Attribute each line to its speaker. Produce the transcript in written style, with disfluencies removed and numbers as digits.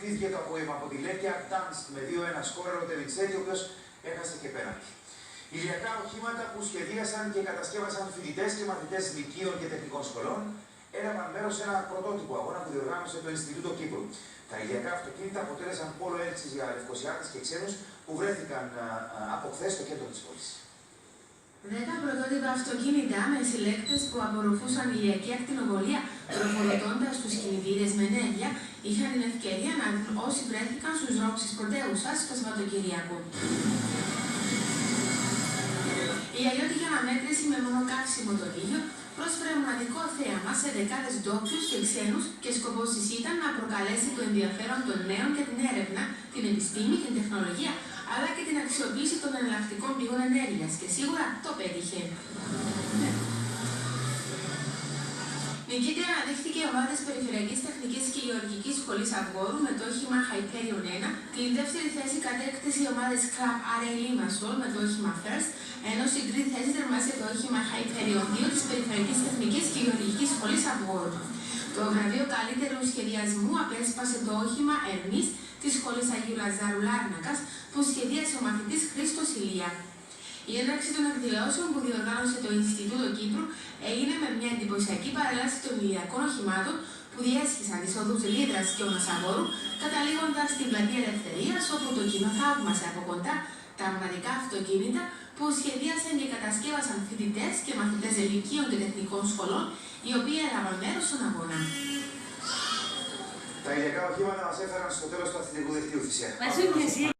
Speaker 1: τήθηκε το απόγευμα από τη Λέκια Τάνστ με 2-1 σκόρερ ο Τελιτσέτη, ο οποίος έχασε και πέναλτι. Ηλιακά οχήματα που σχεδίασαν και κατασκεύασαν φοιτητές και μαθητές λυκείων και τεχνικών σχολών έλαβαν μέρος σε ένα πρωτότυπο αγώνα που διοργάνωσε το Ινστιτούτο Κύπρου. Τα ηλιακά αυτοκίνητα αποτέλεσαν πόλο έλξης για λευκοσιάτες και ξένους που βρέθηκαν από χθες στο κέντρο της πόλης.
Speaker 2: 10 πρωτότυπα αυτοκίνητα με συλλέκτες που απορροφούσαν ηλιακή ακτινοβολία, τροφοδοτώντας τους κινητήρες με ενέργεια, είχαν την ευκαιρία να δουν όσοι βρέθηκαν στους δρόμους της πρωτεύουσας το Σαββατοκύριακο. Η αλλιώτικη αναμέτρηση με μόνο καύσιμο τον ήλιο πρόσφερε μοναδικό θέαμα σε δεκάδες ντόπιους και ξένους και σκοπός της ήταν να προκαλέσει το ενδιαφέρον των νέων για την έρευνα, την επιστήμη, την τεχνολογία, αλλά και την αξιοποίηση των εναλλακτικών πηγών ενέργειας και σίγουρα το πέτυχε. Νικήτρια αναδείχθηκε η ομάδα της Περιφερειακής Τεχνικής και Γεωργικής Σχολής Αυγόρου με το όχημα Hyperion 1, την δεύτερη θέση κατέκτησε η ομάδα της Club RA Limassol με το όχημα First, ενώ στην τρίτη θέση τερμάτισε το όχημα Hyperion 2 της Περιφερειακής Τεχνικής και Γεωργικής Σχολής Αυγόρου. Το βραβείο καλύτερου σχεδιασμού απέσπασε το όχημα Ερμής της Σχολής Αγίου Λαζάρου Λάρνακας που σχεδίασε ο μαθητής Χρήστος Ηλία. Η έναρξη των εκδηλώσεων που διοργάνωσε το Ινστιτούτο Κύπρου έγινε με μια εντυπωσιακή παρέλαση των ηλιακών οχημάτων που διέσχισαν τις οδούς Λίδρας και Ονοσαβόρου, καταλήγοντας στην Πλατεία Ελευθερίας, όπου το κοινό θαύμασε από κοντά τα μοναδικά αυτοκίνητα που σχεδίασαν και κατασκεύασαν φοιτητές και μαθητές λυκείων και τεχνικών σχολών, οι οποίοι έλαβαν μέρος στον αγώνα.
Speaker 1: Τα ηλιακά οχήματα μας έφεραν στο τέλος του αθλητικού δελτίου θυσία.